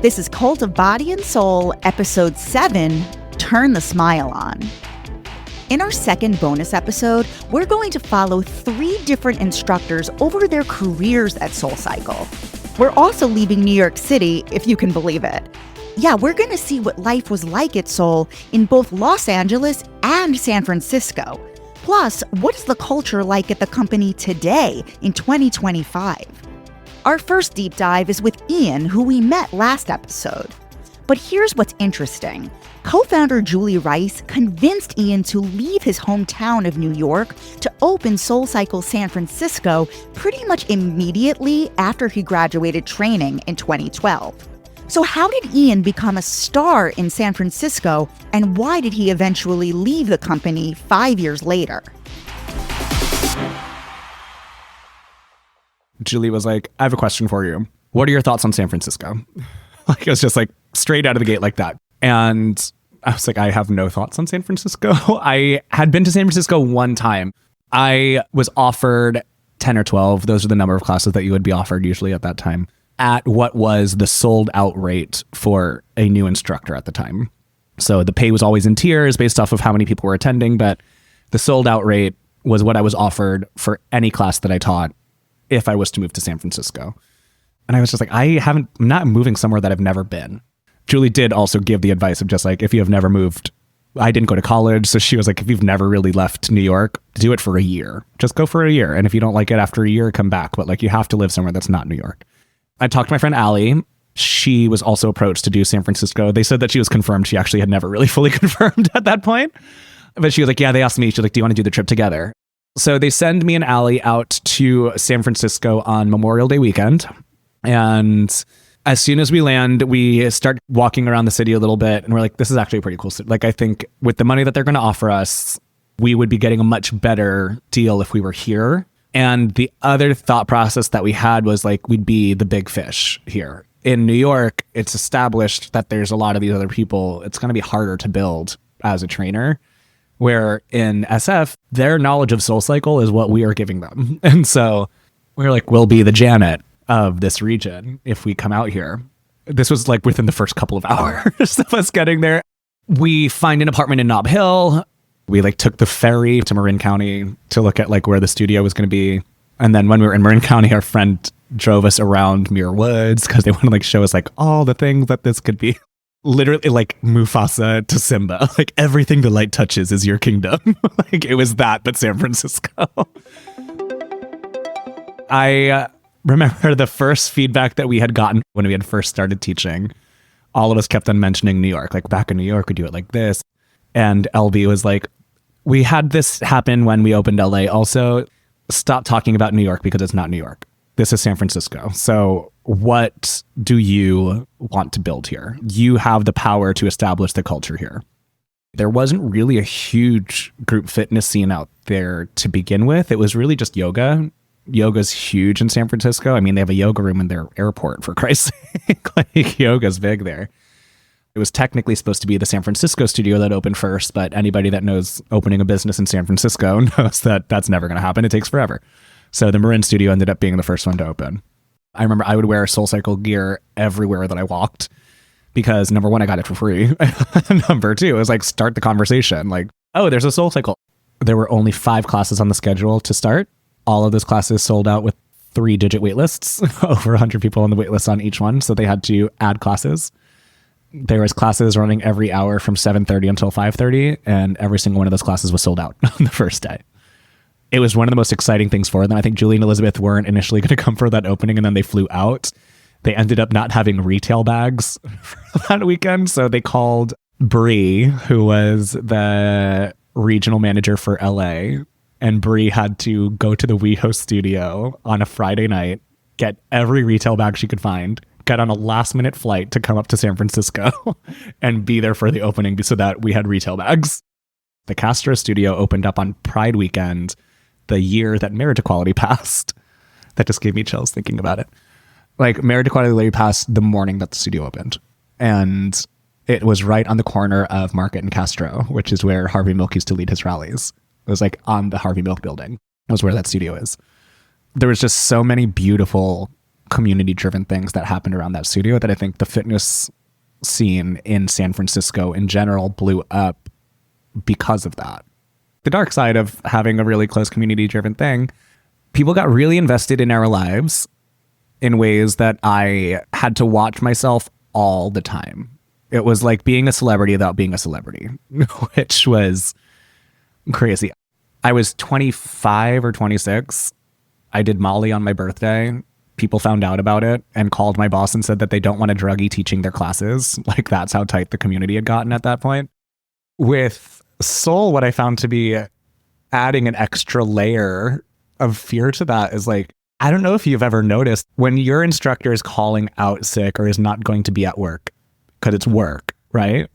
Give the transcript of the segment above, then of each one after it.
This is Cult of Body and Soul, Episode 7, Turn the Smile On. In our second bonus episode, we're going to follow 3 different instructors over their careers at SoulCycle. We're also leaving New York City, if you can believe it. Yeah, we're going to see what life was like at Soul in both Los Angeles and San Francisco. Plus, what is the culture like at the company today in 2025? Our first deep dive is with Ian, who we met last episode. But here's what's interesting. Co-founder Julie Rice convinced Ian to leave his hometown of New York to open SoulCycle San Francisco pretty much immediately after he graduated training in 2012. So how did Ian become a star in San Francisco, and why did he eventually leave the company 5 years later? Julie was like, I have a question for you. What are your thoughts on San Francisco? Like, it was just like straight out of the gate like that. And I was like, I have no thoughts on San Francisco. I had been to San Francisco one time. I was offered 10 or 12. Those are the number of classes that you would be offered usually at that time, at what was the sold out rate for a new instructor at the time. So the pay was always in tiers based off of how many people were attending, but the sold out rate was what I was offered for any class that I taught if I was to move to San Francisco. And I was just like, I'm not moving somewhere that I've never been. Julie did also give the advice of just like, if you have never moved, I didn't go to college. So she was like, if you've never really left New York, do it for a year. Just go for a year. And if you don't like it after a year, come back. But like, you have to live somewhere that's not New York. I talked to my friend Allie. She was also approached to do San Francisco. They said that she was confirmed. She actually had never really fully confirmed at that point. But she was like, yeah, they asked me, she's like, do you want to do the trip together? So they send me and Allie out to San Francisco on Memorial Day weekend. And as soon as we land, we start walking around the city a little bit. And we're like, this is actually a pretty cool city. Like, I think with the money that they're going to offer us, we would be getting a much better deal if we were here. And the other thought process that we had was like, we'd be the big fish here. In New York, it's established that there's a lot of these other people. It's going to be harder to build as a trainer. Where in SF, their knowledge of SoulCycle is what we are giving them. And so we're like, we'll be the Janet of this region if we come out here. This was like within the first couple of hours of us getting there. We find an apartment in Nob Hill. We like took the ferry to Marin County to look at like where the studio was going to be. And then when we were in Marin County, our friend drove us around Muir Woods because they want to like show us like all the things that this could be. Literally like Mufasa to Simba, like everything the light touches is your kingdom. Like it was that, but San Francisco. I remember the first feedback that we had gotten when we had first started teaching. All of us kept on mentioning New York, like back in New York, we do it like this. And LB was like, we had this happen when we opened LA. Also, stop talking about New York because it's not New York. This is San Francisco. So what do you want to build here? You have the power to establish the culture here. There wasn't really a huge group fitness scene out there to begin with. It was really just yoga. Yoga's huge in San Francisco. I mean, they have a yoga room in their airport, for Christ's sake. Like, yoga's big there. It was technically supposed to be the San Francisco studio that opened first, but anybody that knows opening a business in San Francisco knows that that's never going to happen. It takes forever. So the Marin studio ended up being the first one to open. I remember I would wear SoulCycle gear everywhere that I walked because number one, I got it for free. Number two, it was like, start the conversation. Like, oh, there's a SoulCycle. There were only 5 classes on the schedule to start. All of those classes sold out with 3-digit wait lists, over 100 people on the wait list on each one. So they had to add classes. There was classes running every hour from 7:30 until 5:30. And every single one of those classes was sold out on the first day. It was one of the most exciting things for them. I think Julie and Elizabeth weren't initially going to come for that opening, and then they flew out. They ended up not having retail bags for that weekend. So they called Bree, who was the regional manager for LA. And Bree had to go to the WeHo studio on a Friday night, get every retail bag she could find, get on a last minute flight to come up to San Francisco and be there for the opening so that we had retail bags. The Castro studio opened up on Pride weekend, the year that marriage equality passed. That just gave me chills thinking about it. Like, marriage equality passed the morning that the studio opened. And it was right on the corner of Market and Castro, which is where Harvey Milk used to lead his rallies. It was like on the Harvey Milk building was where that studio is. There was just so many beautiful community-driven things that happened around that studio that I think the fitness scene in San Francisco in general blew up because of that. The dark side of having a really close community-driven thing, people got really invested in our lives in ways that I had to watch myself all the time. It was like being a celebrity without being a celebrity, which was crazy. I was 25 or 26. I did Molly on my birthday. People found out about it and called my boss and said that they don't want a druggie teaching their classes. Like, that's how tight the community had gotten at that point. With Soul, what I found to be adding an extra layer of fear to that is like, I don't know if you've ever noticed when your instructor is calling out sick or is not going to be at work because it's work, right?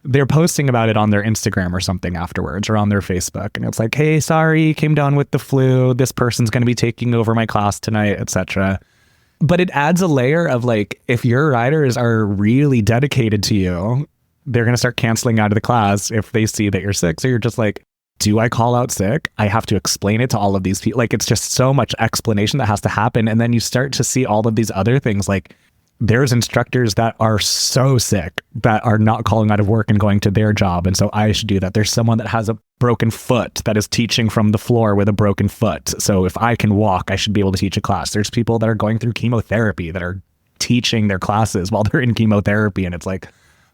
They're posting about it on their Instagram or something afterwards or on their Facebook. And it's like, hey, sorry, came down with the flu. This person's going to be taking over my class tonight, etc. But it adds a layer of like, if your riders are really dedicated to you, they're going to start canceling out of the class if they see that you're sick. So you're just like, do I call out sick? I have to explain it to all of these people. Like, it's just so much explanation that has to happen. And then you start to see all of these other things. Like, there's instructors that are so sick that are not calling out of work and going to their job. And so I should do that. There's someone that has a broken foot that is teaching from the floor with a broken foot. So if I can walk, I should be able to teach a class. There's people that are going through chemotherapy that are teaching their classes while they're in chemotherapy. And it's like,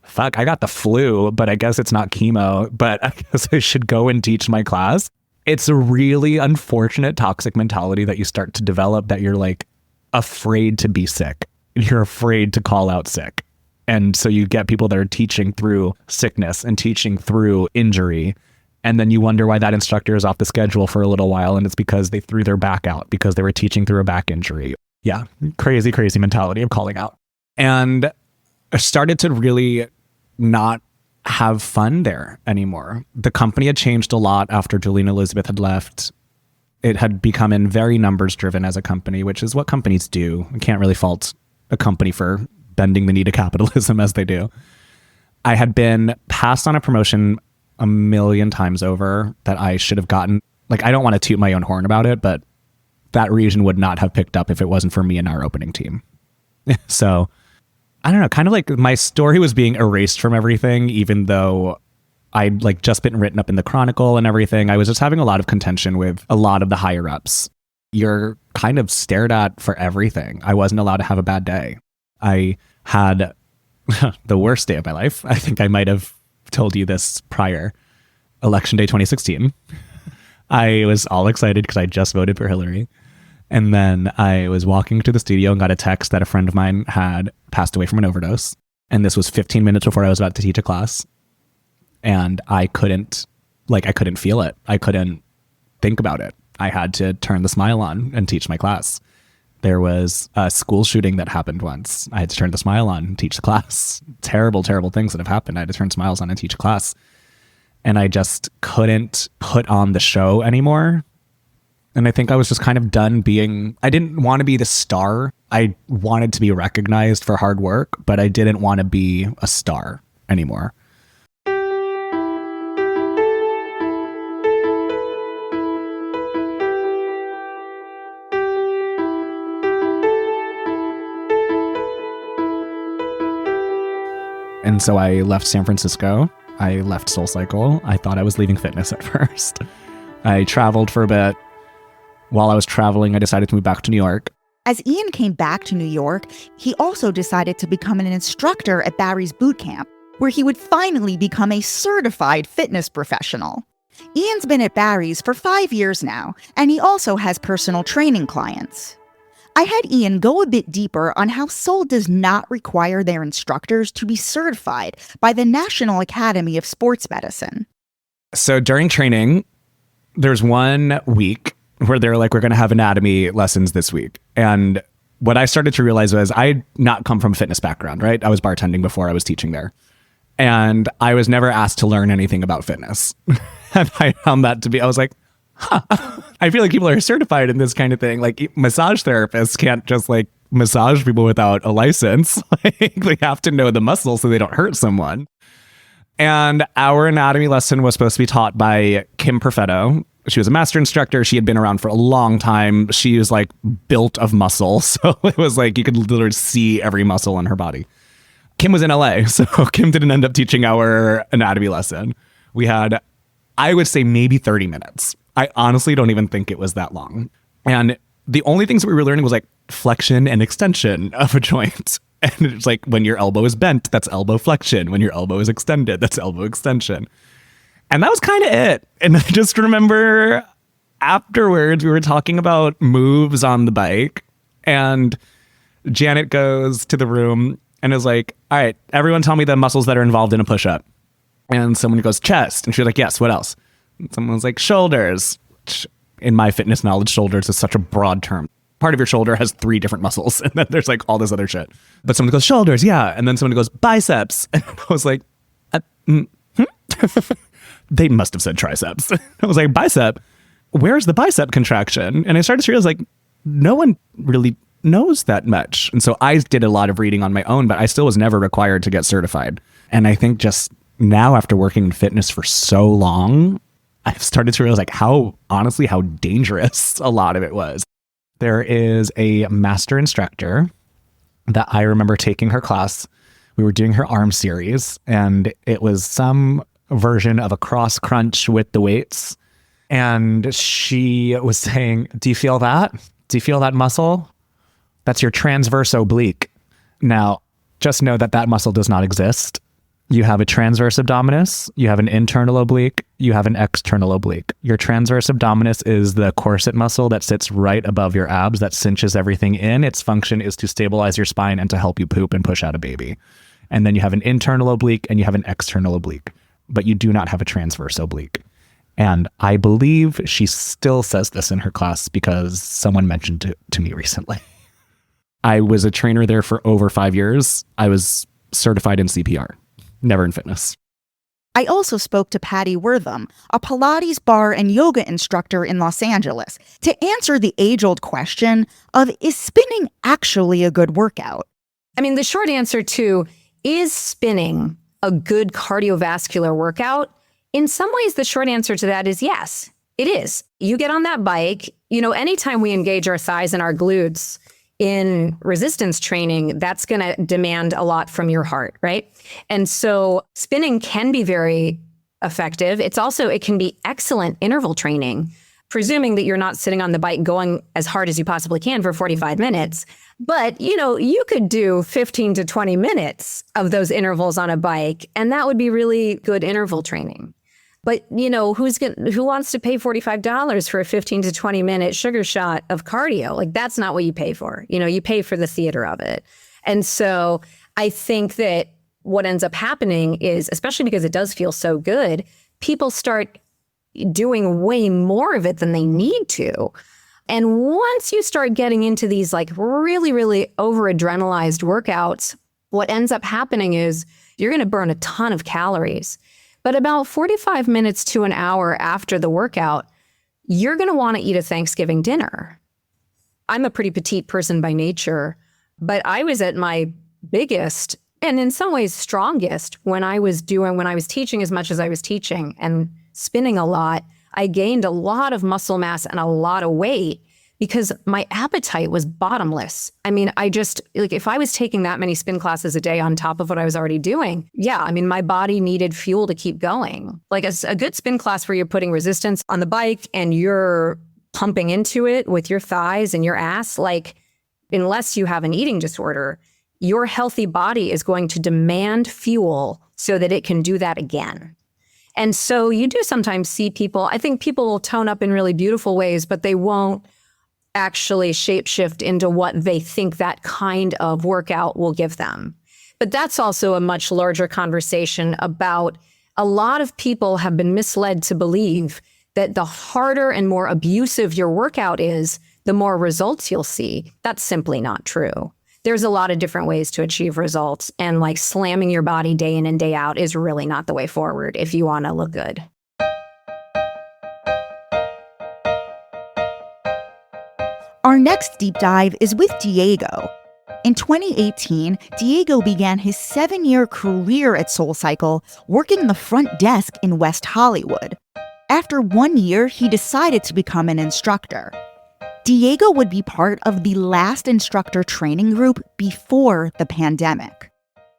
fuck, I got the flu, but I guess it's not chemo, but I guess I should go and teach my class. It's a really unfortunate toxic mentality that you start to develop, that you're like afraid to be sick. You're afraid to call out sick. And so you get people that are teaching through sickness and teaching through injury. And then you wonder why that instructor is off the schedule for a little while. And it's because they threw their back out because they were teaching through a back injury. Yeah, crazy, crazy mentality of calling out. And I started to really not have fun there anymore. The company had changed a lot after Julie and Elizabeth had left. It had become in very numbers driven as a company, which is what companies do. I can't really fault a company for bending the knee to capitalism as they do. I had been passed on a promotion a million times over that I should have gotten. Like, I don't want to toot my own horn about it, but that region would not have picked up if it wasn't for me and our opening team. So I don't know, kind of like my story was being erased from everything, even though I'd like just been written up in the Chronicle and everything. I was just having a lot of contention with a lot of the higher ups. You're kind of stared at for everything. I wasn't allowed to have a bad day. I had the worst day of my life. I think I might have told you this prior. Election day 2016. I was all excited because I just voted for Hillary. And then I was walking to the studio and got a text that a friend of mine had passed away from an overdose. And this was 15 minutes before I was about to teach a class. And I couldn't feel it. I couldn't think about it. I had to turn the smile on and teach my class. There was a school shooting that happened once. I had to turn the smile on and teach the class. Terrible, terrible things that have happened. I had to turn smiles on and teach a class. And I just couldn't put on the show anymore. And I think I was just kind of done being, I didn't want to be the star. I wanted to be recognized for hard work, but I didn't want to be a star anymore. And so I left San Francisco. I left SoulCycle. I thought I was leaving fitness at first. I traveled for a bit. While I was traveling, I decided to move back to New York. As Ian came back to New York, he also decided to become an instructor at Barry's boot camp, where he would finally become a certified fitness professional. Ian's been at Barry's for 5 years now, and he also has personal training clients. I had Ian go a bit deeper on how Soul does not require their instructors to be certified by the National Academy of Sports Medicine. So during training, there's 1 week where they're like, we're going to have anatomy lessons this week. And what I started to realize was I'd not come from a fitness background, right? I was bartending before I was teaching there. And I was never asked to learn anything about fitness. And I found that to be, I was like, I feel like people are certified in this kind of thing. Like, massage therapists can't just like massage people without a license. Like, they have to know the muscles so they don't hurt someone. And our anatomy lesson was supposed to be taught by Kim Perfetto, She was a master instructor. She had been around for a long time. She was like built of muscle. So it was like you could literally see every muscle in her body. Kim was in LA. So Kim didn't end up teaching our anatomy lesson. We had, I would say, maybe 30 minutes. I honestly don't even think it was that long. And the only things that we were learning was like flexion and extension of a joint. And it's like when your elbow is bent, that's elbow flexion. When your elbow is extended, that's elbow extension. And that was kind of it. And I just remember afterwards, we were talking about moves on the bike. And Janet goes to the room and is like, all right, everyone tell me the muscles that are involved in a push-up. And someone goes, chest. And she's like, yes, what else? And someone was like, shoulders. In my fitness knowledge, shoulders is such a broad term. Part of your shoulder has 3 different muscles. And then there's like all this other shit. But someone goes, shoulders, yeah. And then someone goes, biceps. And I was like, they must have said triceps. I was like, bicep? Where's the bicep contraction? And I started to realize like, no one really knows that much. And so I did a lot of reading on my own, but I still was never required to get certified. And I think just now, after working in fitness for so long, I've started to realize like how dangerous a lot of it was. There is a master instructor that I remember taking her class. We were doing her arm series, and it was some version of a cross crunch with the weights. And she was saying, do you feel that? Do you feel that muscle? That's your transverse oblique. Now, just know that muscle does not exist. You have a transverse abdominis, you have an internal oblique, you have an external oblique. Your transverse abdominis is the corset muscle that sits right above your abs that cinches everything in. Its function is to stabilize your spine and to help you poop and push out a baby. And then you have an internal oblique and you have an external oblique, but you do not have a transverse oblique. And I believe she still says this in her class because someone mentioned it to me recently. I was a trainer there for over 5 years. I was certified in CPR. Never in fitness. I also spoke to Patty Wortham, a Pilates bar and yoga instructor in Los Angeles, to answer the age-old question of, is spinning actually a good workout? I mean, the short answer to, is spinning a good cardiovascular workout? In some ways, the short answer to that is yes, it is. You get on that bike, anytime we engage our thighs and our glutes in resistance training, that's going to demand a lot from your heart, right? And so spinning can be very effective. It can be excellent interval training, presuming that you're not sitting on the bike going as hard as you possibly can for 45 minutes. But, you could do 15 to 20 minutes of those intervals on a bike, and that would be really good interval training. But, who wants to pay $45 for a 15 to 20 minute sugar shot of cardio? Like, that's not what you pay for. You pay for the theater of it. And so I think that what ends up happening is, especially because it does feel so good, people start doing way more of it than they need to. And once you start getting into these like really, really over-adrenalized workouts, what ends up happening is you're going to burn a ton of calories. But about 45 minutes to an hour after the workout, you're going to want to eat a Thanksgiving dinner. I'm a pretty petite person by nature, but I was at my biggest and in some ways strongest when I was teaching as much as I was teaching and spinning a lot. I gained a lot of muscle mass and a lot of weight because my appetite was bottomless. I mean, if I was taking that many spin classes a day on top of what I was already doing, my body needed fuel to keep going. Like a good spin class where you're putting resistance on the bike and you're pumping into it with your thighs and your ass, like unless you have an eating disorder, your healthy body is going to demand fuel so that it can do that again. And so you do sometimes see people, I think people will tone up in really beautiful ways, but they won't actually shapeshift into what they think that kind of workout will give them. But that's also a much larger conversation about a lot of people have been misled to believe that the harder and more abusive your workout is, the more results you'll see. That's simply not true. There's a lot of different ways to achieve results, and like slamming your body day in and day out is really not the way forward if you want to look good. Our next deep dive is with Diego. In 2018, Diego began his 7-year career at SoulCycle, working the front desk in West Hollywood. After 1 year, he decided to become an instructor. Diego would be part of the last instructor training group before the pandemic.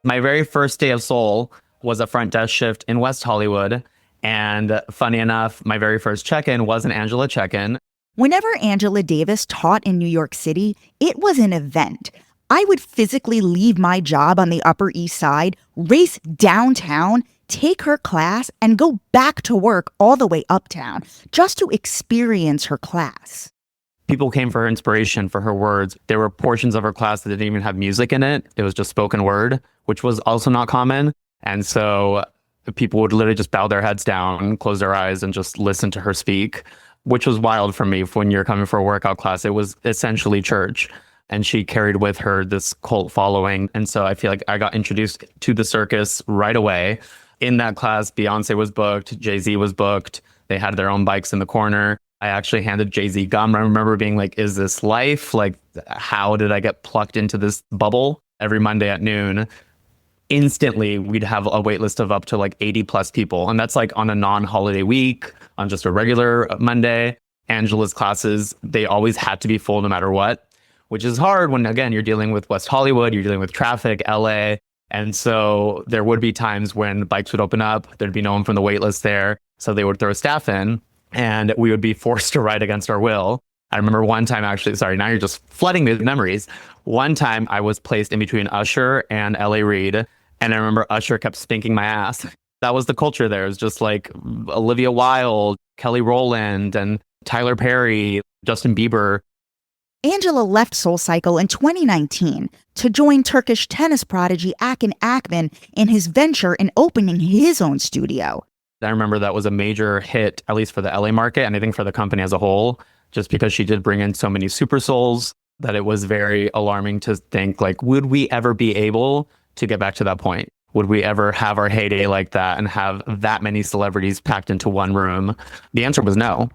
My very first day of Soul was a front desk shift in West Hollywood. And funny enough, my very first check-in was an Angela check-in. Whenever Angela Davis taught in New York City, it was an event. I would physically leave my job on the Upper East Side, race downtown, take her class, and go back to work all the way uptown just to experience her class. People came for her inspiration, for her words. There were portions of her class that didn't even have music in it. It was just spoken word, which was also not common. And so people would literally just bow their heads down, close their eyes, and just listen to her speak, which was wild for me. When you're coming for a workout class, it was essentially church. And she carried with her this cult following. And so I feel like I got introduced to the circus right away. In that class, Beyonce was booked, Jay-Z was booked. They had their own bikes in the corner. I actually handed Jay-Z gum. I remember being like, is this life? Like, how did I get plucked into this bubble? Every Monday at noon, instantly, we'd have a wait list of up to like 80 plus people. And that's like on a non-holiday week, on just a regular Monday. Angela's classes, they always had to be full no matter what, which is hard when, again, you're dealing with West Hollywood, you're dealing with traffic, LA. And so there would be times when bikes would open up, there'd be no one from the wait list there. So they would throw staff in and we would be forced to ride against our will. I remember one time, actually, sorry, now you're just flooding me with memories. One time I was placed in between Usher and LA Reid. And I remember Usher kept stinking my ass. That was the culture there. It was just like Olivia Wilde, Kelly Rowland, and Tyler Perry, Justin Bieber. Angela left SoulCycle in 2019 to join Turkish tennis prodigy Akin Akman in his venture in opening his own studio. I remember that was a major hit, at least for the LA market, and I think for the company as a whole, just because she did bring in so many super souls that it was very alarming to think, like, would we ever be able to get back to that point? Would we ever have our heyday like that and have that many celebrities packed into one room? The answer was no.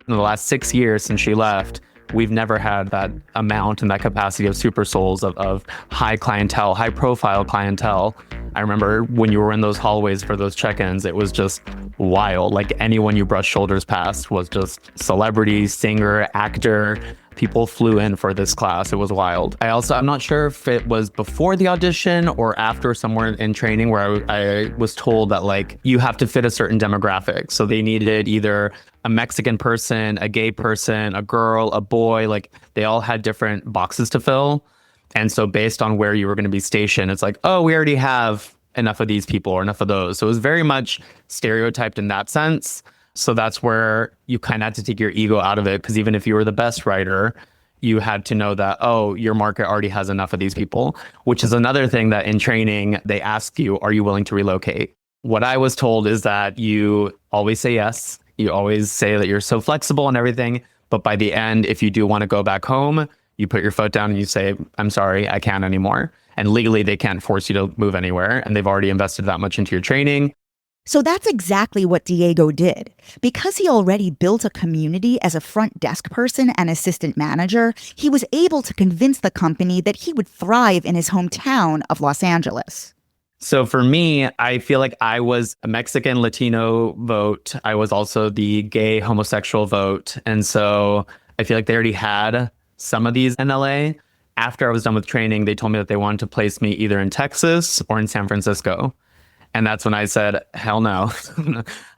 In the last 6 years since she left, we've never had that amount and that capacity of super souls, of high clientele, high profile clientele. I remember when you were in those hallways for those check-ins, it was just wild. Like anyone you brushed shoulders past was just celebrity, singer, actor. People flew in for this class. It was wild. I'm not sure if it was before the audition or after, somewhere in training, where I was told that like you have to fit a certain demographic. So they needed either a Mexican person, a gay person, a girl, a boy, like they all had different boxes to fill. And so based on where you were going to be stationed, it's like, oh, we already have enough of these people or enough of those. So it was very much stereotyped in that sense. So that's where you kind of had to take your ego out of it, because even if you were the best writer, you had to know that, oh, your market already has enough of these people, which is another thing that in training, they ask you, are you willing to relocate? What I was told is that you always say yes. You always say that you're so flexible and everything. But by the end, if you do want to go back home, you put your foot down and you say, I'm sorry, I can't anymore. And legally, they can't force you to move anywhere. And they've already invested that much into your training. So that's exactly what Diego did. Because he already built a community as a front desk person and assistant manager, he was able to convince the company that he would thrive in his hometown of Los Angeles. So for me, I feel like I was a Mexican Latino vote. I was also the gay homosexual vote. And so I feel like they already had some of these in LA. After I was done with training, they told me that they wanted to place me either in Texas or in San Francisco. And that's when I said, hell no.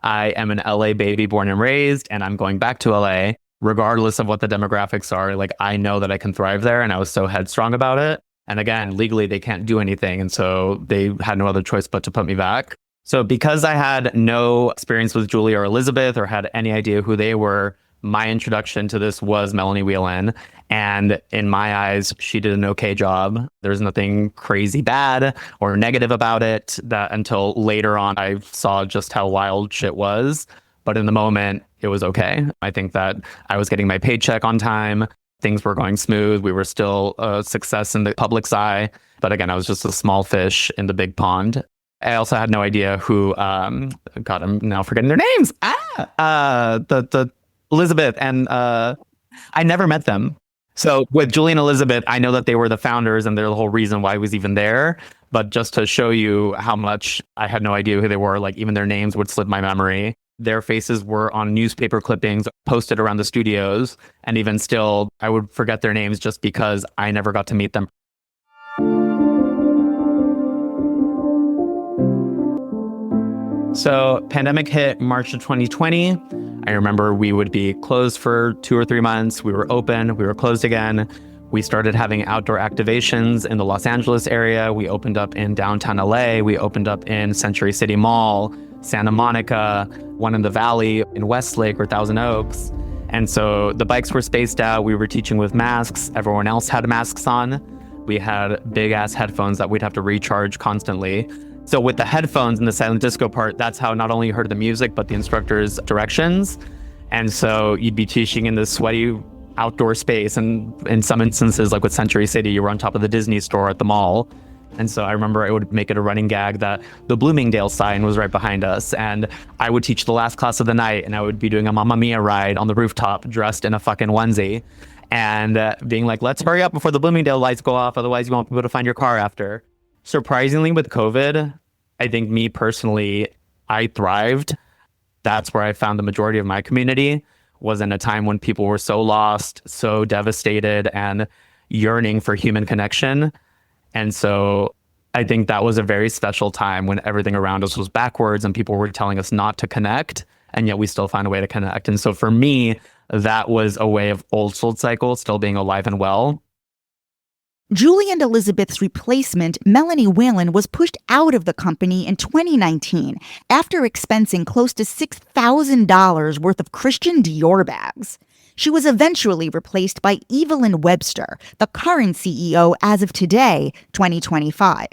I am an LA baby born and raised, and I'm going back to LA, regardless of what the demographics are. Like, I know that I can thrive there. And I was so headstrong about it. And again, legally, they can't do anything. And so they had no other choice but to put me back. So because I had no experience with Julia or Elizabeth or had any idea who they were, my introduction to this was Melanie Whelan. And in my eyes, she did an okay job. There's nothing crazy bad or negative about it, that until later on, I saw just how wild shit was. But in the moment, it was okay. I think that I was getting my paycheck on time. Things were going smooth. We were still a success in the public's eye. But again, I was just a small fish in the big pond. I also had no idea who, God, I'm now forgetting their names. The Elizabeth and I never met them. So with Julie and Elizabeth, I know that they were the founders and they're the whole reason why I was even there. But just to show you how much I had no idea who they were, like even their names would slip my memory. Their faces were on newspaper clippings posted around the studios. And even still, I would forget their names just because I never got to meet them. So pandemic hit March of 2020. I remember we would be closed for 2 or 3 months. We were open, we were closed again. We started having outdoor activations in the Los Angeles area. We opened up in downtown LA. We opened up in Century City Mall, Santa Monica, one in the Valley, in Westlake or Thousand Oaks. And so the bikes were spaced out. We were teaching with masks. Everyone else had masks on. We had big ass headphones that we'd have to recharge constantly. So with the headphones and the silent disco part, that's how not only you heard the music, but the instructor's directions. And so you'd be teaching in this sweaty outdoor space. And in some instances, like with Century City, you were on top of the Disney store at the mall. And so I remember I would make it a running gag that the Bloomingdale sign was right behind us. And I would teach the last class of the night, and I would be doing a Mamma Mia ride on the rooftop dressed in a fucking onesie and being like, let's hurry up before the Bloomingdale lights go off. Otherwise, you won't be able to find your car after. Surprisingly, with COVID, I think me personally, I thrived. That's where I found the majority of my community, was in a time when people were so lost, so devastated, and yearning for human connection. And so I think that was a very special time when everything around us was backwards and people were telling us not to connect, and yet we still found a way to connect. And so for me, that was a way of old SoulCycle still being alive and well. Julie and Elizabeth's replacement, Melanie Whalen, was pushed out of the company in 2019 after expensing close to $6,000 worth of Christian Dior bags. She was eventually replaced by Evelyn Webster, the current CEO as of today, 2025.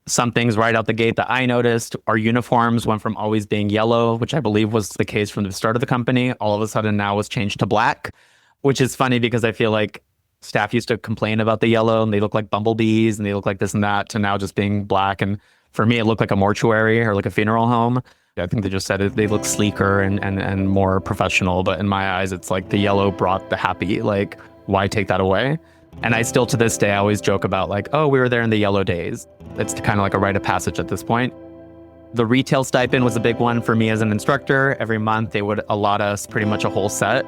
Some things right out the gate that I noticed, our uniforms went from always being yellow, which I believe was the case from the start of the company, all of a sudden now was changed to black, which is funny because I feel like staff used to complain about the yellow and they look like bumblebees and they look like this and that, to now just being black. And for me, it looked like a mortuary or like a funeral home. I think they just said they look sleeker and more professional. But in my eyes, it's like the yellow brought the happy. Like, why take that away? And I still, to this day, I always joke about like, oh, we were there in the yellow days. It's kind of like a rite of passage at this point. The retail stipend was a big one for me as an instructor. Every month, they would allot us pretty much a whole set.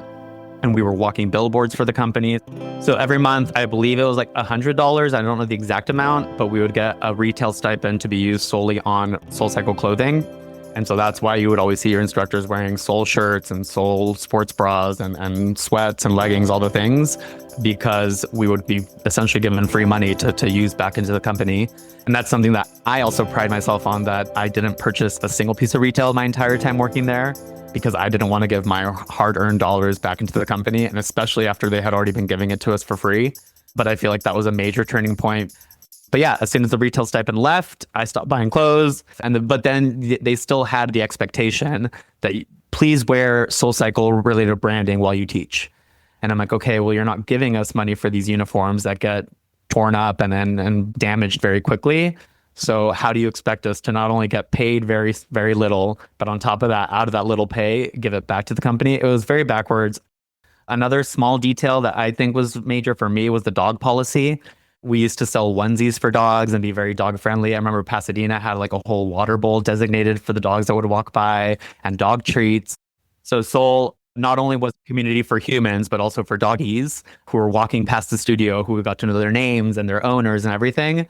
And we were walking billboards for the company. So every month, I believe it was like $100. I don't know the exact amount, but we would get a retail stipend to be used solely on SoulCycle clothing. And so that's why you would always see your instructors wearing Soul shirts and Soul sports bras and sweats and leggings, all the things, because we would be essentially given free money to use back into the company. And that's something that I also pride myself on, that I didn't purchase a single piece of retail my entire time working there, because I didn't want to give my hard-earned dollars back into the company, and especially after they had already been giving it to us for free. But I feel like that was a major turning point. But yeah, as soon as the retail stipend left, I stopped buying clothes. But then they still had the expectation that please wear SoulCycle related branding while you teach. And I'm like, okay, well, you're not giving us money for these uniforms that get torn up and damaged very quickly. So how do you expect us to not only get paid very, very little, but on top of that, out of that little pay, give it back to the company? It was very backwards. Another small detail that I think was major for me was the dog policy. We used to sell onesies for dogs and be very dog friendly. I remember Pasadena had like a whole water bowl designated for the dogs that would walk by, and dog treats. So Soul not only was a community for humans, but also for doggies who were walking past the studio, who got to know their names and their owners and everything.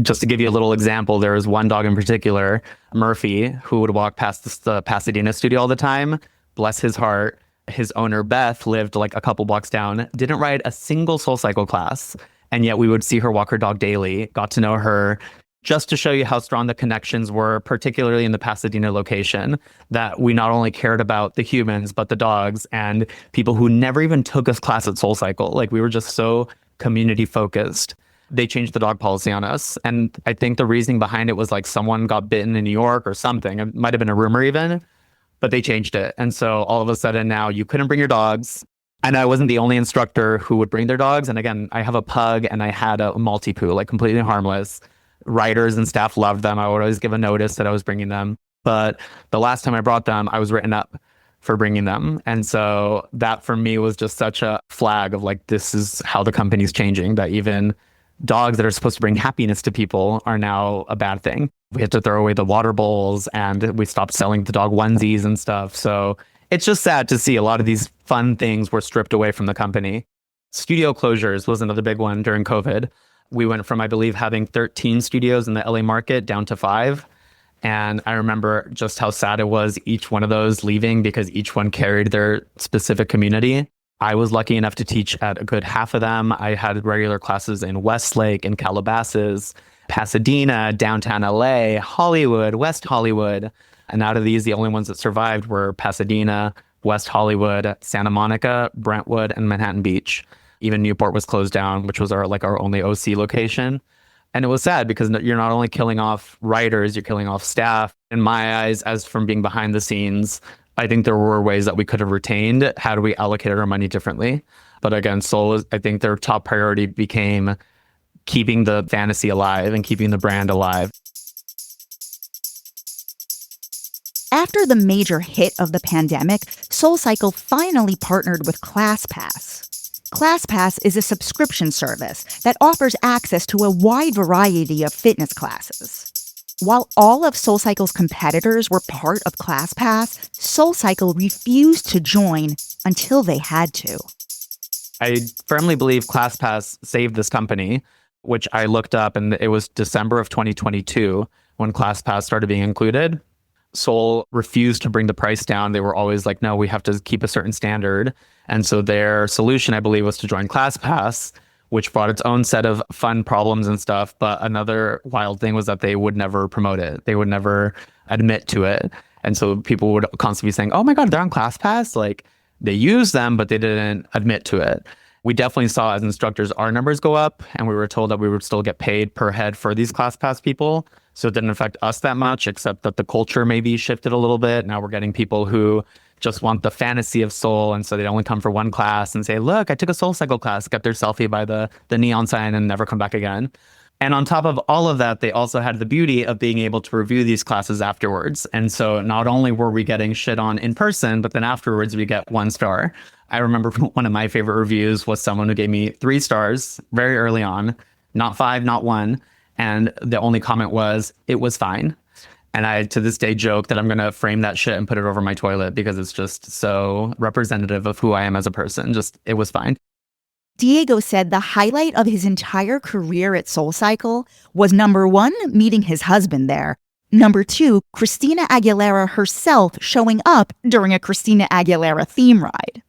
Just to give you a little example, there was one dog in particular, Murphy, who would walk past the Pasadena studio all the time. Bless his heart. His owner, Beth, lived like a couple blocks down, didn't ride a single SoulCycle class. And yet we would see her walk her dog daily, got to know her, just to show you how strong the connections were, particularly in the Pasadena location, that we not only cared about the humans, but the dogs and people who never even took a class at SoulCycle. Like, we were just so community focused. They changed the dog policy on us. And I think the reasoning behind it was like someone got bitten in New York or something. It might have been a rumor even, but they changed it. And so all of a sudden now you couldn't bring your dogs. And I wasn't the only instructor who would bring their dogs. And again, I have a pug and I had a Maltipoo, like completely harmless. Writers and staff loved them. I would always give a notice that I was bringing them. But the last time I brought them, I was written up for bringing them. And so that for me was just such a flag of like, this is how the company's changing, that even dogs that are supposed to bring happiness to people are now a bad thing. We had to throw away the water bowls and we stopped selling the dog onesies and stuff. So it's just sad to see a lot of these fun things were stripped away from the company. Studio closures was another big one during COVID. We went from, I believe, having 13 studios in the LA market down to 5. And I remember just how sad it was, each one of those leaving, because each one carried their specific community. I was lucky enough to teach at a good half of them. I had regular classes in Westlake, in Calabasas, Pasadena, downtown LA, Hollywood, West Hollywood. And out of these, the only ones that survived were Pasadena, West Hollywood, Santa Monica, Brentwood, and Manhattan Beach. Even Newport was closed down, which was our only OC location. And it was sad because you're not only killing off writers, you're killing off staff. In my eyes, as from being behind the scenes, I think there were ways that we could have retained had we allocated our money differently. But again, Soul, I think their top priority became keeping the fantasy alive and keeping the brand alive. After the major hit of the pandemic, SoulCycle finally partnered with ClassPass. ClassPass is a subscription service that offers access to a wide variety of fitness classes. While all of SoulCycle's competitors were part of ClassPass, SoulCycle refused to join until they had to. I firmly believe ClassPass saved this company, which I looked up, and it was December of 2022 when ClassPass started being included. Soul refused to bring the price down. They were always like, no, we have to keep a certain standard. And so their solution, I believe, was to join ClassPass, which brought its own set of fun problems and stuff. But another wild thing was that they would never promote it. They would never admit to it. And so people would constantly be saying, oh my God, they're on ClassPass. Like, they use them, but they didn't admit to it. We definitely saw as instructors, our numbers go up, and we were told that we would still get paid per head for these ClassPass people. So it didn't affect us that much, except that the culture maybe shifted a little bit. Now we're getting people who just want the fantasy of soul. And so they only come for one class and say, look, I took a SoulCycle class, get their selfie by the neon sign and never come back again. And on top of all of that, they also had the beauty of being able to review these classes afterwards. And so not only were we getting shit on in person, but then afterwards we get 1 star. I remember one of my favorite reviews was someone who gave me 3 stars very early on, not 5, not 1. And the only comment was, it was fine. And I, to this day, joke that I'm going to frame that shit and put it over my toilet because it's just so representative of who I am as a person. Just, it was fine. Diego said the highlight of his entire career at SoulCycle was 1, meeting his husband there. 2, Christina Aguilera herself showing up during a Christina Aguilera theme ride.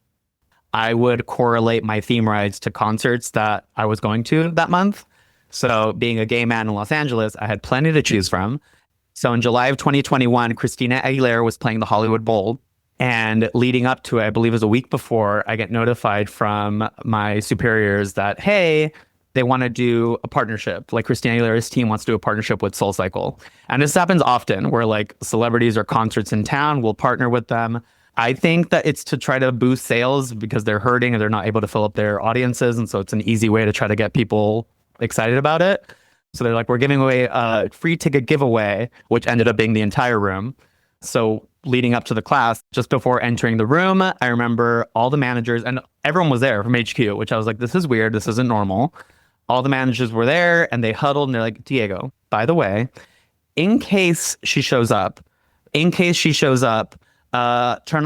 I would correlate my theme rides to concerts that I was going to that month. So being a gay man in Los Angeles, I had plenty to choose from. So in July of 2021, Christina Aguilera was playing the Hollywood Bowl. And leading up to it, I believe it was a week before, I get notified from my superiors that, hey, they want to do a partnership. Like Christina Aguilera's team wants to do a partnership with SoulCycle. And this happens often where like celebrities or concerts in town will partner with them. I think that it's to try to boost sales because they're hurting and they're not able to fill up their audiences. And so it's an easy way to try to get people excited about it. So they're like, we're giving away a free ticket giveaway, which ended up being the entire room. So leading up to the class, just before entering the room, I remember all the managers and everyone was there from HQ, which I was like, this is weird. This isn't normal. All the managers were there and they huddled and they're like, Diego, by the way, in case she shows up, turn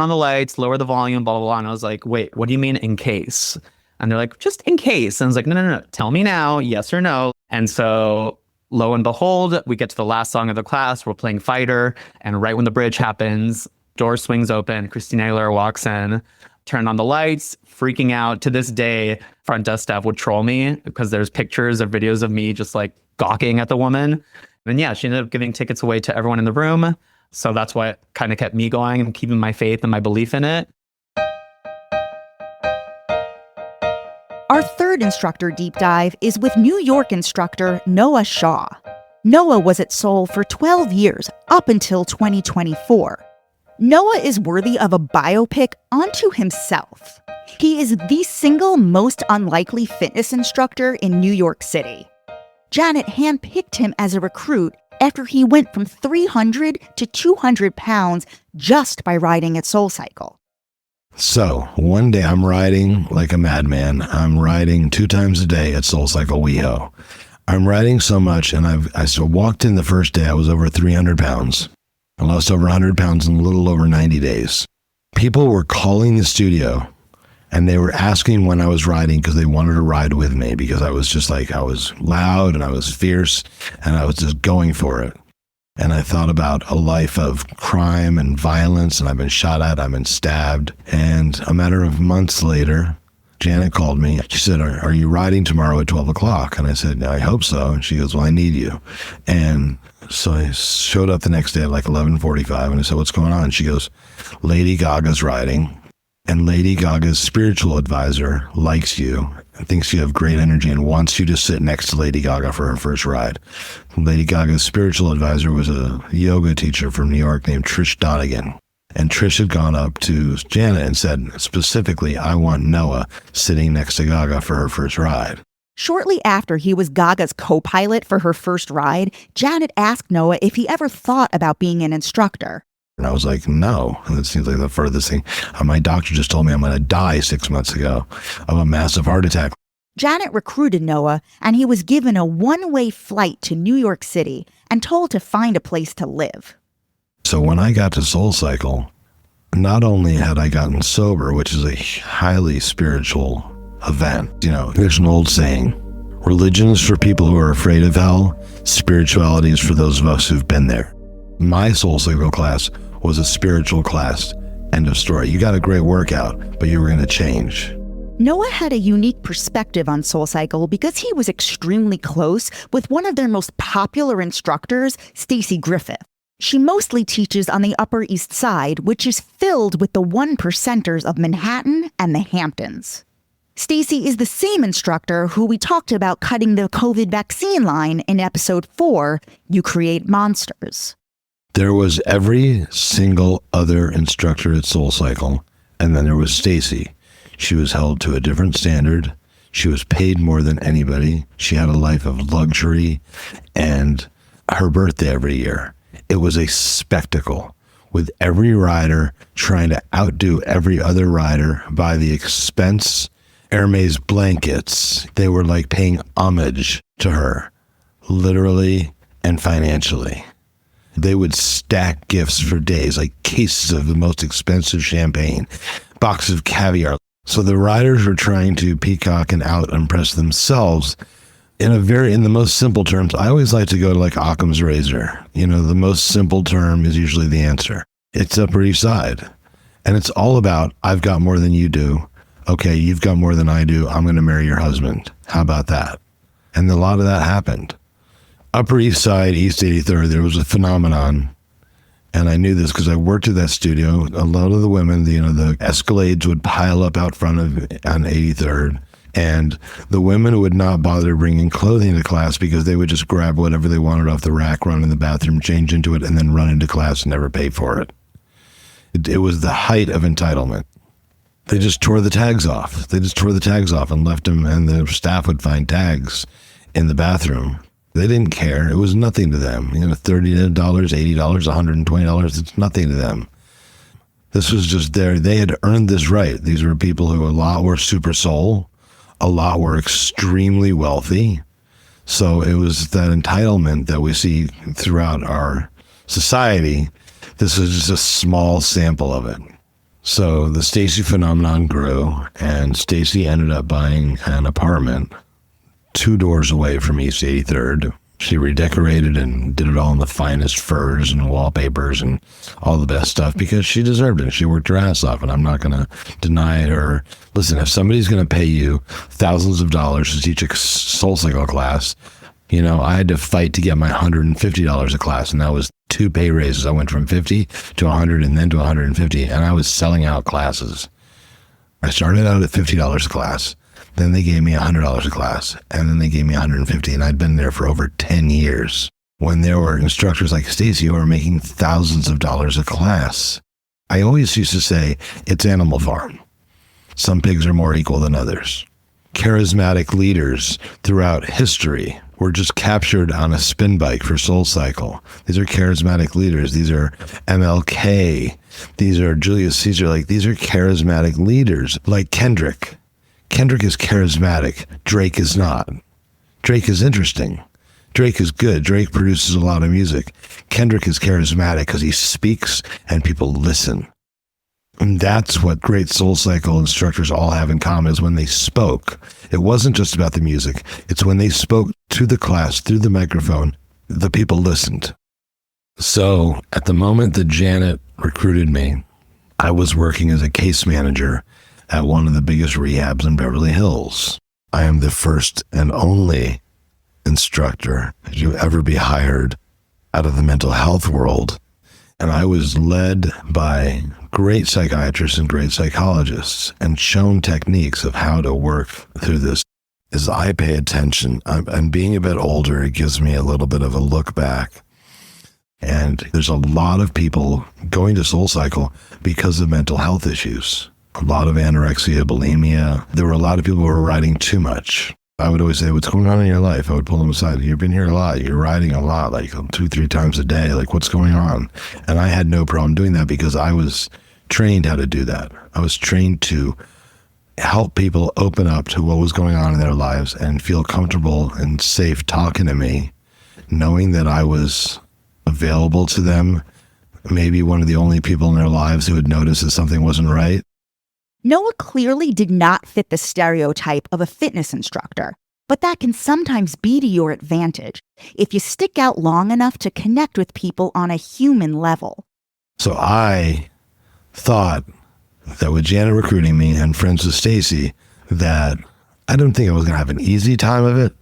on the lights, lower the volume, blah, blah, blah. And I was like, wait, what do you mean in case? And they're like, just in case. And I was like, no. Tell me now, yes or no. And so lo and behold, we get to the last song of the class. We're playing Fighter. And right when the bridge happens, door swings open. Christina Aguilera walks in, turn on the lights, freaking out. To this day, front desk staff would troll me because there's pictures or videos of me just like gawking at the woman. And yeah, she ended up giving tickets away to everyone in the room. So that's what kind of kept me going and keeping my faith and my belief in it. Our third instructor deep dive is with New York instructor Noah Shaw. Noah was at Soul for 12 years, up until 2024. Noah is worthy of a biopic onto himself. He is the single most unlikely fitness instructor in New York City. Janet handpicked him as a recruit after he went from 300 to 200 pounds just by riding at SoulCycle. So one day I'm riding like a madman. I'm riding 2 times a day at SoulCycle WeHo. I'm riding so much, and I walked in the first day, I was over 300 pounds. I lost over 100 pounds in a little over 90 days. People were calling the studio, and they were asking when I was riding because they wanted to ride with me, because I was just like, I was loud and I was fierce and I was just going for it. And I thought about a life of crime and violence, and I've been shot at, I've been stabbed. And a matter of months later, Janet called me. She said, are you riding tomorrow at 12 o'clock? And I said, I hope so. And she goes, well, I need you. And so I showed up the next day at like 11:45, and I said, what's going on? She goes, Lady Gaga's riding, and Lady Gaga's spiritual advisor likes you and thinks you have great energy and wants you to sit next to Lady Gaga for her first ride. Lady Gaga's spiritual advisor was a yoga teacher from New York named Trish Donegan. And Trish had gone up to Janet and said, specifically, I want Noah sitting next to Gaga for her first ride. Shortly after he was Gaga's co-pilot for her first ride, Janet asked Noah if he ever thought about being an instructor. And I was like, no. And it seems like the furthest thing. My doctor just told me I'm going to die 6 months ago of a massive heart attack. Janet recruited Noah, and he was given a one-way flight to New York City and told to find a place to live. So when I got to SoulCycle, not only had I gotten sober, which is a highly spiritual event, there's an old saying, religion is for people who are afraid of hell, spirituality is for those of us who've been there. My SoulCycle class was a spiritual class. End of story. You got a great workout, but you were going to change. Noah had a unique perspective on SoulCycle because he was extremely close with one of their most popular instructors, Stacy Griffith. She mostly teaches on the Upper East Side, which is filled with the 1%ers of Manhattan and the Hamptons. Stacy is the same instructor who we talked about cutting the COVID vaccine line in episode 4, You Create Monsters. There was every single other instructor at SoulCycle, and then there was Stacy. She was held to a different standard. She was paid more than anybody. She had a life of luxury, and her birthday every year. It was a spectacle, with every rider trying to outdo every other rider by the expense. Hermes blankets, they were like paying homage to her, literally and financially. They would stack gifts for days, like cases of the most expensive champagne, boxes of caviar. So the riders were trying to peacock and out-impress themselves in the most simple terms. I always like to go to like Occam's razor. The most simple term is usually the answer. It's Upper East Side. And it's all about, I've got more than you do. Okay, you've got more than I do. I'm going to marry your husband. How about that? And a lot of that happened. Upper East Side, East 83rd, there was a phenomenon. And I knew this because I worked at that studio. A lot of the women, the Escalades would pile up out front on 83rd. And the women would not bother bringing clothing to class because they would just grab whatever they wanted off the rack, run in the bathroom, change into it, and then run into class and never pay for it. It was the height of entitlement. They just tore the tags off. And left them, and the staff would find tags in the bathroom. They didn't care. It was nothing to them. $30, $80, $120, it's nothing to them. This was just they had earned this right. These were people who a lot were super soul, a lot were extremely wealthy. So it was that entitlement that we see throughout our society. This was just a small sample of it. So the Stacy phenomenon grew, and Stacy ended up buying an apartment 2 doors away from East 83rd. She redecorated and did it all in the finest furs and wallpapers and all the best stuff because she deserved it. She worked her ass off, and I'm not going to deny her. Listen, if somebody's going to pay you thousands of dollars to teach a SoulCycle class, I had to fight to get my $150 a class, and that was 2 pay raises. I went from 50 to 100 and then to 150, and I was selling out classes. I started out at $50 a class. Then they gave me $100 a class, and then they gave me $150, and I'd been there for over 10 years. When there were instructors like Stacy who were making thousands of dollars a class, I always used to say, it's Animal Farm. Some pigs are more equal than others. Charismatic leaders throughout history were just captured on a spin bike for SoulCycle. These are charismatic leaders. These are MLK. These are Julius Caesar. Like, these are charismatic leaders. Like Kendrick. Kendrick is charismatic. Drake is not. Drake is interesting. Drake is good. Drake produces a lot of music. Kendrick is charismatic because he speaks and people listen. And that's what great SoulCycle instructors all have in common, is when they spoke. It wasn't just about the music. It's when they spoke to the class, through the microphone, the people listened. So at the moment that Janet recruited me, I was working as a case manager at one of the biggest rehabs in Beverly Hills. I am the first and only instructor to ever be hired out of the mental health world. And I was led by great psychiatrists and great psychologists and shown techniques of how to work through this. As I pay attention, I'm being a bit older, it gives me a little bit of a look back. And there's a lot of people going to SoulCycle because of mental health issues. A lot of anorexia, bulimia. There were a lot of people who were writing too much. I would always say, what's going on in your life? I would pull them aside. You've been here a lot. You're writing a lot, like 2-3 times a day. Like, what's going on? And I had no problem doing that because I was trained how to do that. I was trained to help people open up to what was going on in their lives and feel comfortable and safe talking to me, knowing that I was available to them, maybe one of the only people in their lives who would notice that something wasn't right. Noah clearly did not fit the stereotype of a fitness instructor, but that can sometimes be to your advantage if you stick out long enough to connect with people on a human level. So I thought that with Janet recruiting me and friends with Stacy, that I didn't think I was going to have an easy time of it,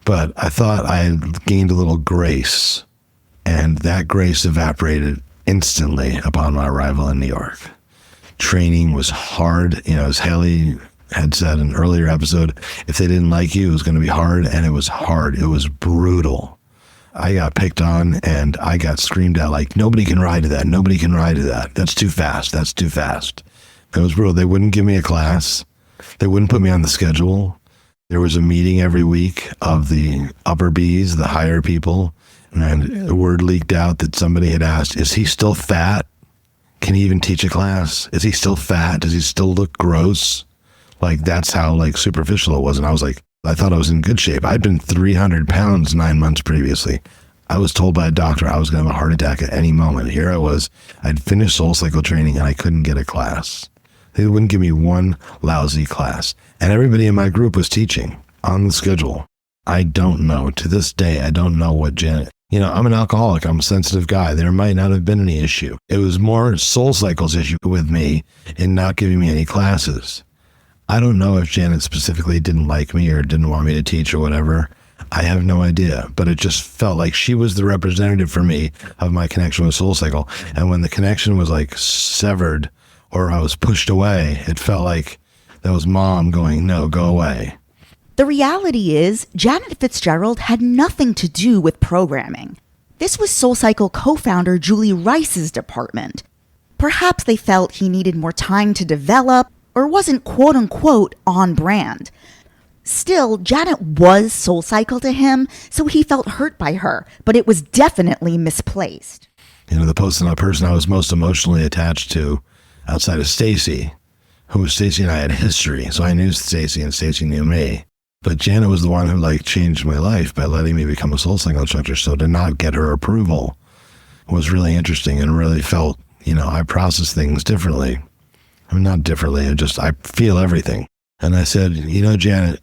but I thought I had gained a little grace, and that grace evaporated instantly upon my arrival in New York. Training was hard. You know, as Haley had said in an earlier episode, if they didn't like you, it was going to be hard, and it was hard. It was brutal. I got picked on, and I got screamed at like, nobody can ride to that. Nobody can ride to that. That's too fast. That's too fast. It was brutal. They wouldn't give me a class. They wouldn't put me on the schedule. There was a meeting every week of the upper Bs, the higher people, and the word leaked out that somebody had asked, is he still fat? Can he even teach a class? Is he still fat? Does he still look gross? Like, that's how like superficial it was. And I was like, I thought I was in good shape. I'd been 300 pounds 9 months previously. I was told by a doctor I was going to have a heart attack at any moment. Here I was. I'd finished SoulCycle training and I couldn't get a class. They wouldn't give me one lousy class. And everybody in my group was teaching on the schedule. I don't know. To this day, I don't know what Janet... You know, I'm an alcoholic. I'm a sensitive guy. There might not have been any issue. It was more SoulCycle's issue with me in not giving me any classes. I don't know if Janet specifically didn't like me or didn't want me to teach or whatever. I have no idea. But it just felt like she was the representative for me of my connection with SoulCycle. And when the connection was like severed or I was pushed away, it felt like that was mom going, no, go away. The reality is, Janet Fitzgerald had nothing to do with programming. This was SoulCycle co-founder Julie Rice's department. Perhaps they felt he needed more time to develop or wasn't quote-unquote on brand. Still, Janet was SoulCycle to him, so he felt hurt by her, but it was definitely misplaced. You know, the person I was most emotionally attached to outside of Stacy, Stacy and I had history, so I knew Stacy and Stacy knew me. But Janet was the one who like changed my life by letting me become a SoulCycle instructor. So to not get her approval was really interesting and really felt, you know, I process things differently. I mean, not differently, I feel everything. And I said, you know, Janet,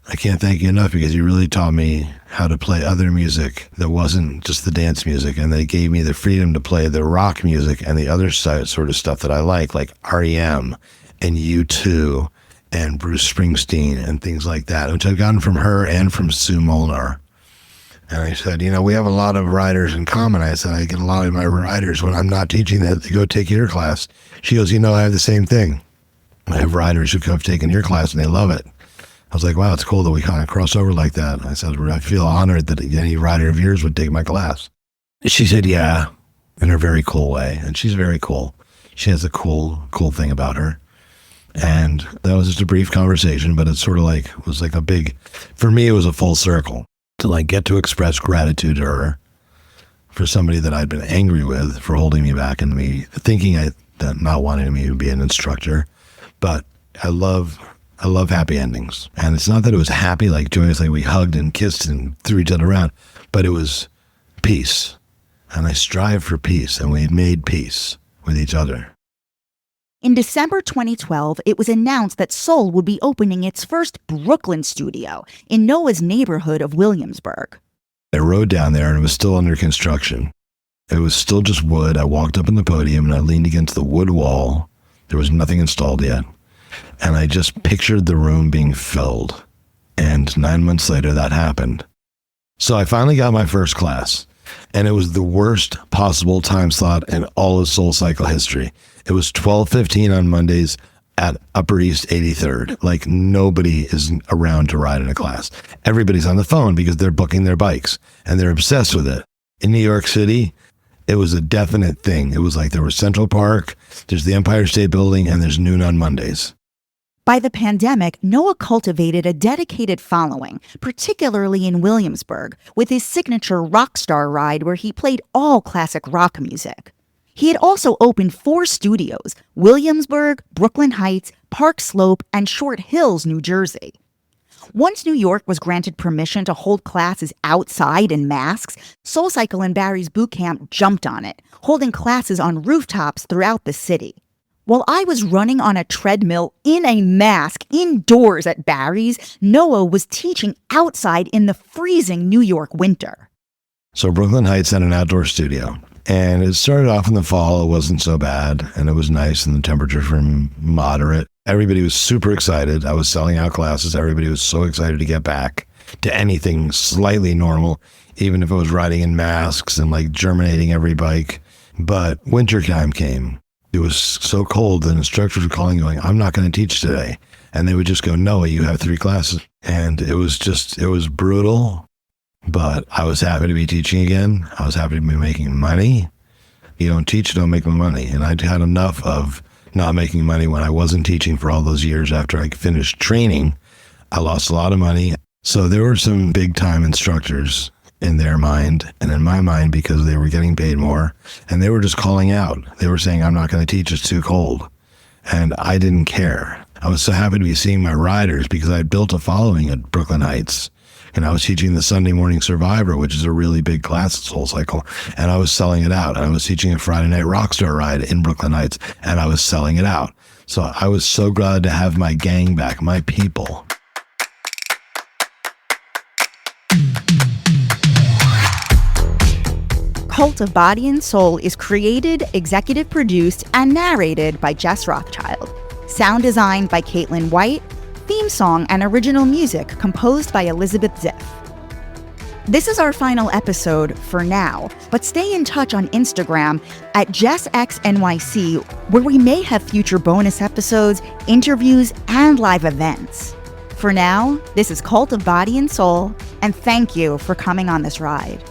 I can't thank you enough because you really taught me how to play other music that wasn't just the dance music. And they gave me the freedom to play the rock music and the other sort of stuff that I like REM and U2. And Bruce Springsteen and things like that, which I've gotten from her and from Sue Molnar. And I said, you know, we have a lot of riders in common. I said, I get a lot of my riders when I'm not teaching that they go take your class. She goes, you know, I have the same thing. I have riders who have taken your class and they love it. I was like, wow, it's cool that we kind of cross over like that. I said, I feel honored that any rider of yours would take my class. She said, yeah, in her very cool way. And she's very cool. She has a cool thing about her. And that was just a brief conversation, but it sort of like was like a big, for me, it was a full circle. to like get to express gratitude to her for somebody that I'd been angry with for holding me back and me thinking that not wanting me to be an instructor. But I love happy endings. And it's not that it was happy, like joyous, like we hugged and kissed and threw each other around, but it was peace. And I strive for peace, and we made peace with each other. In December 2012, it was announced that Soul would be opening its first Brooklyn studio in Noah's neighborhood of Williamsburg. I rode down there and it was still under construction. It was still just wood. I walked up on the podium and I leaned against the wood wall. There was nothing installed yet. And I just pictured the room being filled. And 9 months later, that happened. So I finally got my first class. And it was the worst possible time slot in all of SoulCycle history. It was 12:15 on Mondays at Upper East 83rd. Like nobody is around to ride in a class. Everybody's on the phone because they're booking their bikes and they're obsessed with it. In New York City, it was a definite thing. It was like there was Central Park, there's the Empire State Building, and there's noon on Mondays. By the pandemic, Noah cultivated a dedicated following, particularly in Williamsburg, with his signature Rockstar ride where he played all classic rock music. He had also opened 4 studios: Williamsburg, Brooklyn Heights, Park Slope, and Short Hills, New Jersey. Once New York was granted permission to hold classes outside in masks, SoulCycle and Barry's Bootcamp jumped on it, holding classes on rooftops throughout the city. While I was running on a treadmill in a mask indoors at Barry's, Noah was teaching outside in the freezing New York winter. So Brooklyn Heights had an outdoor studio. And it started off in the fall. It wasn't so bad. And it was nice. And the temperatures were moderate. Everybody was super excited. I was selling out classes. Everybody was so excited to get back to anything slightly normal, even if it was riding in masks and like germinating every bike. But wintertime came. It was so cold that instructors were calling going, I'm not going to teach today. And they would just go, Noah, you have 3 classes. And it was brutal. But I was happy to be teaching again. I was happy to be making money. You don't teach, you don't make money. And I'd had enough of not making money when I wasn't teaching for all those years after I finished training. I lost a lot of money. So there were some big time instructors in their mind and in my mind because they were getting paid more. And they were just calling out. They were saying, I'm not going to teach, it's too cold. And I didn't care. I was so happy to be seeing my riders because I built a following at Brooklyn Heights. And I was teaching the Sunday Morning Survivor, which is a really big class at SoulCycle, and I was selling it out. And I was teaching a Friday night Rockstar ride in Brooklyn Heights, and I was selling it out. So I was so glad to have my gang back, my people. Cult of Body and Soul is created, executive produced, and narrated by Jess Rothschild. Sound designed by Caitlin White. Theme song and original music composed by Elizabeth Ziff. This is our final episode for now, but stay in touch on Instagram at JessXNYC, where we may have future bonus episodes, interviews, and live events. For now, this is Cult of Body and Soul, and thank you for coming on this ride.